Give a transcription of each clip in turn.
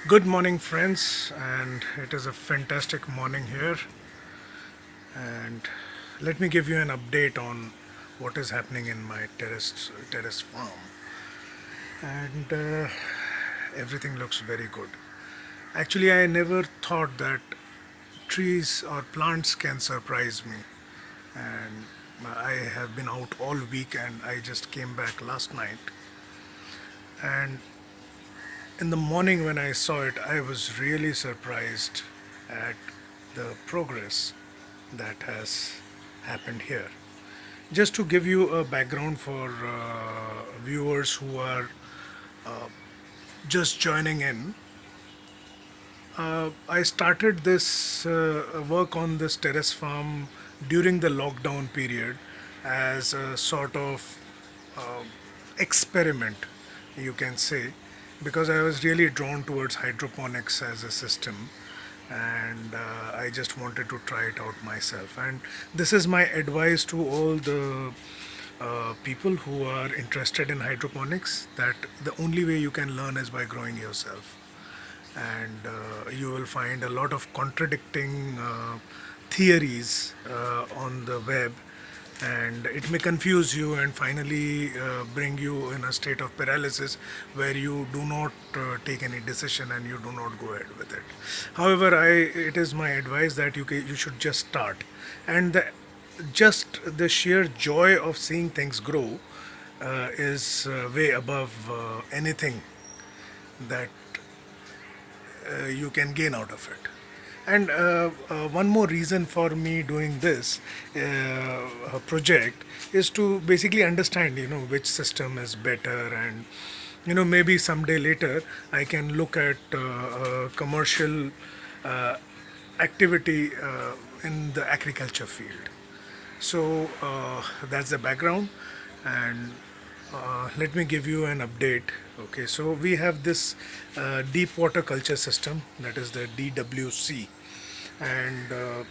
Good morning, friends, and it is a fantastic morning here. And let me give you an update on what is happening in my terrace farm. And everything looks very good. Actually, I never thought that trees or plants can surprise me. And I have been out all week, and I just came back last night. And in the morning when I saw it, I was really surprised at the progress that has happened here. Just to give you a background for viewers who are just joining in, I started this work on this terrace farm during the lockdown period as a sort of experiment, you can say, because I was really drawn towards hydroponics as a system, and I just wanted to try it out myself. And this is my advice to all the people who are interested in hydroponics, that the only way you can learn is by growing yourself. And you will find a lot of contradicting theories on the web, and it may confuse you and finally bring you in a state of paralysis where you do not take any decision and you do not go ahead with it. However, it is my advice that you should just start, and just the sheer joy of seeing things grow is way above anything that you can gain out of it. And one more reason for me doing this project is to basically understand, which system is better, and maybe someday later I can look at commercial uh, activity in the agriculture field. So that's the background, and let me give you an update. Okay, so we have this deep water culture system, that is the DWC, and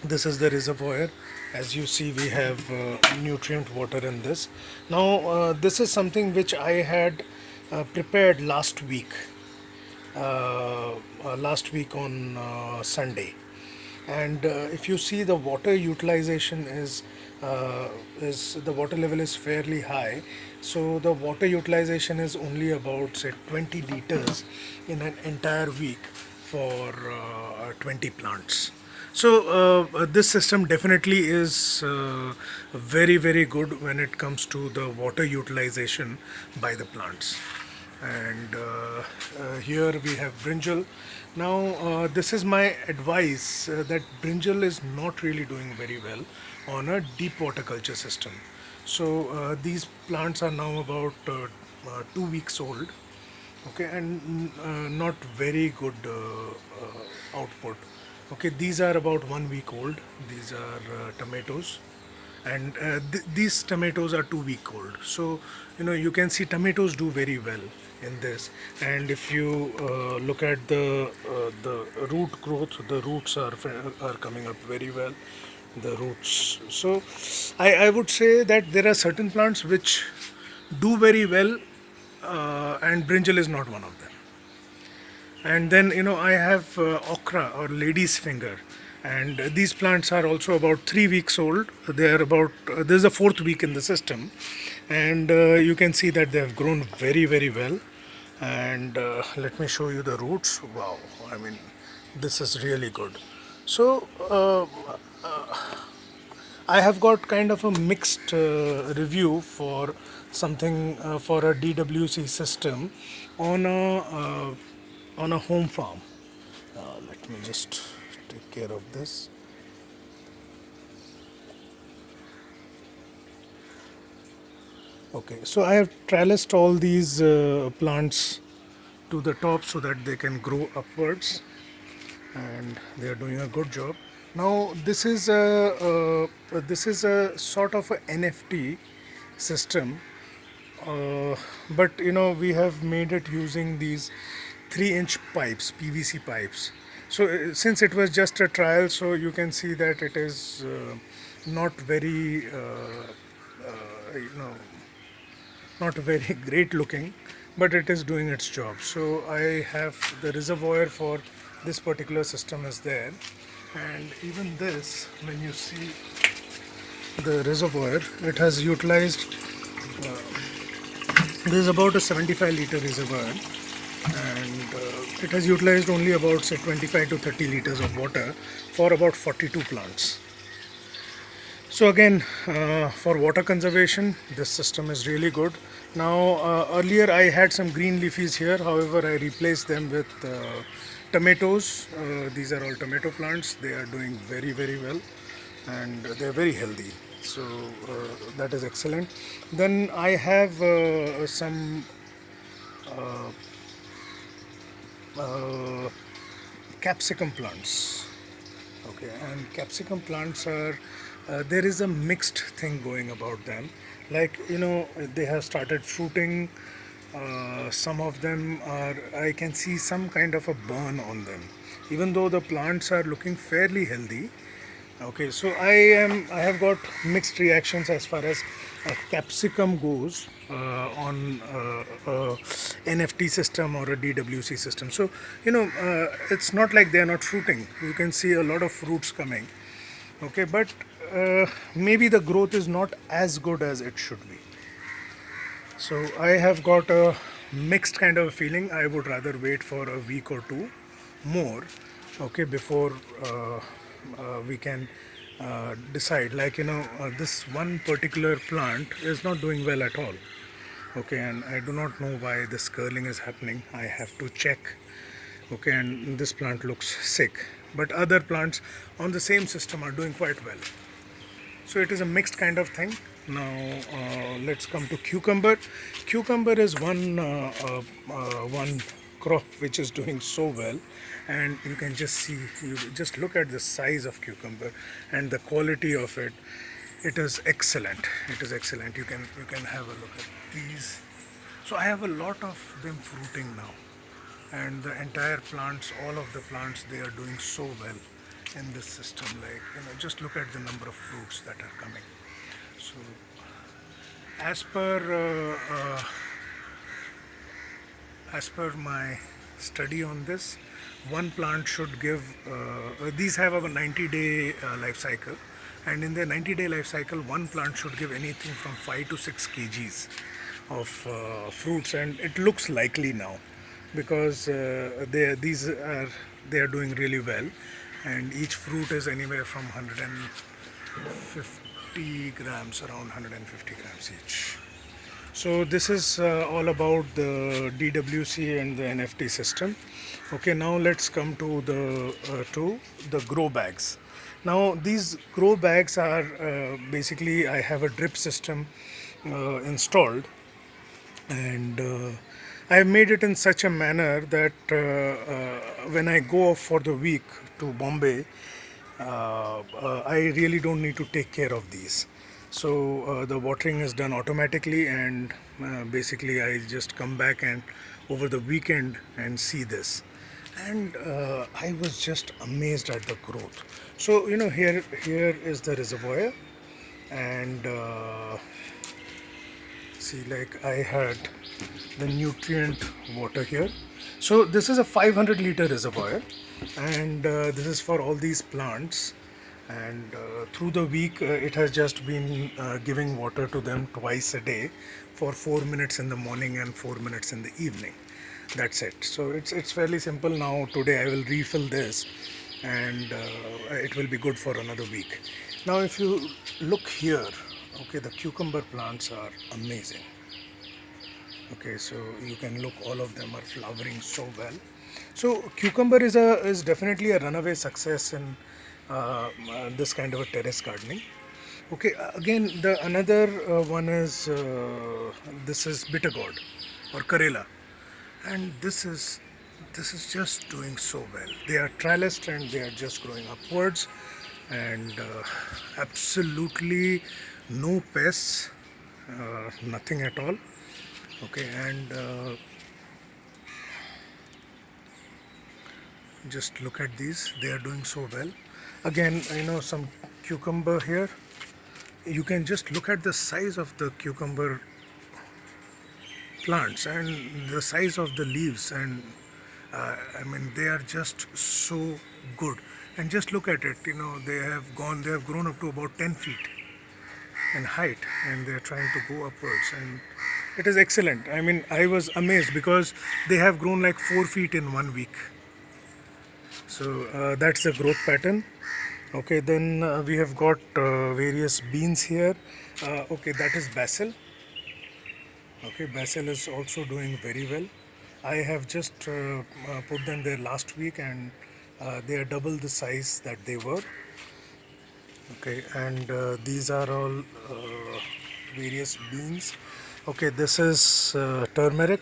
this is the reservoir. As you see, we have nutrient water in this. Now, this is something which I had prepared last week on Sunday. And if you see, the water utilization is the water level is fairly high. So the water utilization is only about, say, 20 liters in an entire week for 20 plants. So this system definitely is very good when it comes to the water utilization by the plants. And here we have brinjal. Now, this is my advice, that brinjal is not really doing very well on a deep water culture system. So these plants are now about 2 weeks old, okay, and not very good output. Okay, these are about 1 week old. These are tomatoes, and these tomatoes are 2 week old. So you can see tomatoes do very well in this. And if you look at the root growth, the roots are coming up very well, the roots. So I would say that there are certain plants which do very well, and brinjal is not one of them. And then I have okra, or lady's finger, and these plants are also about 3 weeks old. They are about this is the fourth week in the system, and you can see that they have grown very well. And let me show you the roots. Wow, I mean, this is really good. So I have got kind of a mixed review for something, for a DWC system on a home farm. Let me just take care of this. Okay, so I have trellised all these plants to the top so that they can grow upwards, and they are doing a good job. Now, this is a sort of a NFT system, but we have made it using these 3-inch pipes, PVC pipes. So since it was just a trial, so you can see that it is not very you know not very great looking, but it is doing its job. So I have the reservoir for this particular system is there, and even this, when you see the reservoir, it has utilized, this is about a 75 liter reservoir, and it has utilized only about say 25 to 30 liters of water for about 42 plants. So again, for water conservation, this system is really good. Now, earlier I had some green leafies here. However, I replaced them with tomatoes. These are all tomato plants. They are doing very, very well, and they are very healthy. So that is excellent. Then I have some capsicum plants. Okay, and capsicum plants are, there is a mixed thing going about them. Like, they have started fruiting. Some of them are, I can see some kind of a burn on them, even though the plants are looking fairly healthy. Okay, so I have got mixed reactions as far as capsicum goes on NFT system or a DWC system. So it's not like they are not fruiting. You can see a lot of fruits coming. Okay, but maybe the growth is not as good as it should be. So I have got a mixed kind of feeling. I would rather wait for a week or two more, okay, before we can decide. Like, this one particular plant is not doing well at all. Okay, and I do not know why this curling is happening. I have to check. Okay, and this plant looks sick, but other plants on the same system are doing quite well. So it is a mixed kind of thing. Now let's come to cucumber. Cucumber is one crop which is doing so well, and you can just see, you just look at the size of cucumber and the quality of it. It is excellent. It is excellent. You can have a look at these. So I have a lot of them fruiting now, and the entire plants, all of the plants, they are doing so well in this system. Like, just look at the number of fruits that are coming. So as per my study on this, one plant should give, these have a 90-day life cycle, and in their 90-day life cycle, one plant should give anything from 5 to 6 kgs of fruits, and it looks likely now, because they are doing really well, and each fruit is anywhere from 150 grams, around 150 grams each. So this is all about the DWC and the NFT system. Okay, now let's come to the grow bags. Now these grow bags are basically, I have a drip system installed, and I have made it in such a manner that when I go off for the week to Bombay, I really don't need to take care of these. So the watering is done automatically, and basically I just come back and over the weekend and see this, and I was just amazed at the growth. So here is the reservoir, and see, like, I had the nutrient water here. So this is a 500-liter reservoir, and this is for all these plants, and through the week it has just been giving water to them twice a day for 4 minutes in the morning and 4 minutes in the evening. That's it. So it's fairly simple. Now today I will refill this, and it will be good for another week. Now if you look here, okay, the cucumber plants are amazing. Okay, so you can look, all of them are flowering so well. So cucumber is definitely a runaway success in this kind of a terrace gardening. Okay, again, the another one is this is bitter gourd or Karela, and this is just doing so well. They are trellised and they are just growing upwards, and absolutely no pests, nothing at all. Okay, and just look at these, they are doing so well. Again, some cucumber here. You can just look at the size of the cucumber plants, and the size of the leaves, and I mean they are just so good. And just look at it, they have grown up to about 10 feet in height, and they're trying to go upwards, and it is excellent. I mean, I was amazed because they have grown like 4 feet in 1 week. So that's the growth pattern. Okay, then we have got various beans here. Okay, that is basil. Okay, basil is also doing very well. I have just put them there last week, and they are double the size that they were. Okay, and these are all various beans. Okay, this is turmeric.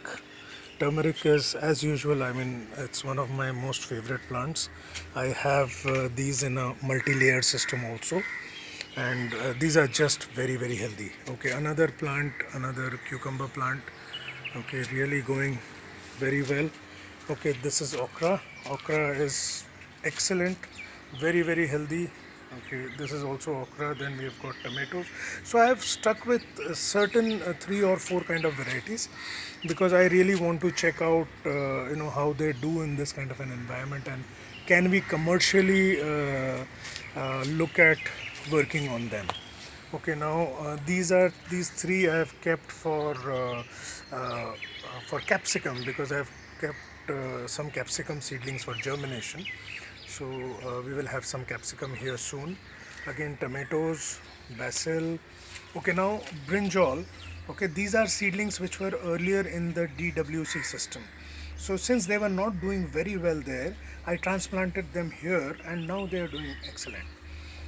Turmeric is, as usual, I mean, it's one of my most favorite plants. I have these in a multi-layer system also, and these are just very, very healthy. Okay, another plant, another cucumber plant. Okay, really going very well. Okay, this is okra. Okra is excellent, very, very healthy. Okay, this is also okra. Then we have got tomatoes. So I have stuck with certain 3 or 4 kind of varieties because I really want to check out how they do in this kind of an environment, and can we commercially look at working on them. Okay, now these 3 I have kept for capsicum, because I have kept some capsicum seedlings for germination. So we will have some capsicum here soon. Again, tomatoes, basil. Okay, now brinjal. Okay, these are seedlings which were earlier in the DWC system. So since they were not doing very well there, I transplanted them here, and now they are doing excellent.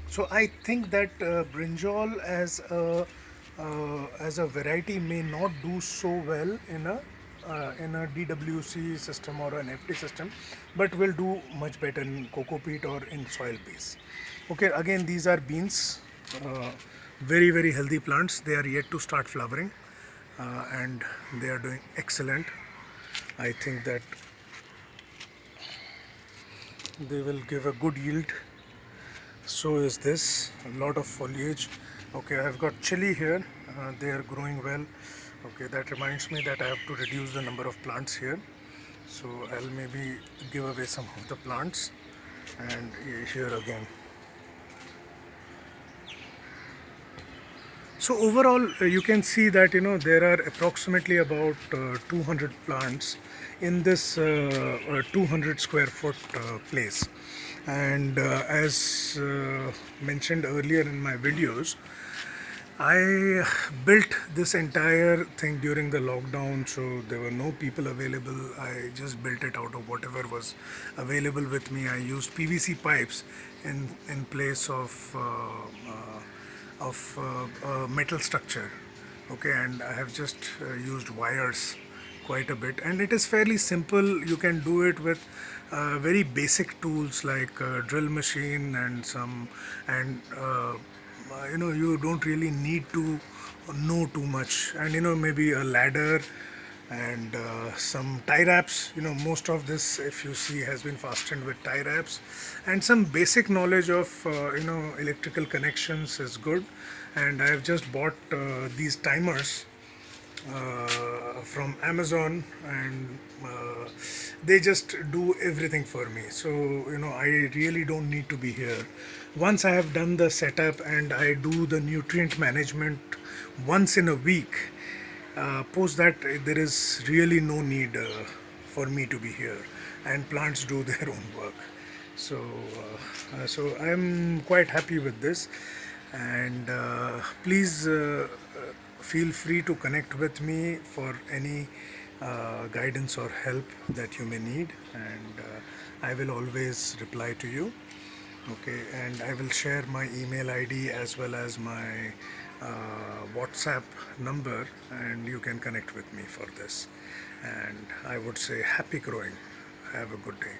So I think that brinjal as a variety may not do so well in a DWC system or an FT system, but will do much better in coco peat or in soil base. Okay, again these are beans, very, very healthy plants. They are yet to start flowering, and they are doing excellent. I think that they will give a good yield. So is this, a lot of foliage. Okay, I have got chili here. They are growing well. Okay, that reminds me that I have to reduce the number of plants here. So I'll maybe give away some of the plants. And here again. So overall, you can see that there are approximately about 200 plants in this 200 square foot place. And as mentioned earlier in my videos, I built this entire thing during the lockdown, so there were no people available. I just built it out of whatever was available with me. I used PVC pipes in place of metal structure. Okay, and I have just used wires quite a bit, and it is fairly simple. You can do it with very basic tools like drill machine and some, and you don't really need to know too much, and maybe a ladder and some tie wraps. Most of this, if you see, has been fastened with tie wraps, and some basic knowledge of electrical connections is good. And I have just bought these timers from Amazon, and they just do everything for me. So I really don't need to be here. Once I have done the setup and I do the nutrient management once in a week, post that there is really no need for me to be here, and plants do their own work. So I'm quite happy with this, and please feel free to connect with me for any guidance or help that you may need, and I will always reply to you. Okay, and I will share my email ID as well as my WhatsApp number, and you can connect with me for this. And I would say happy growing. Have a good day.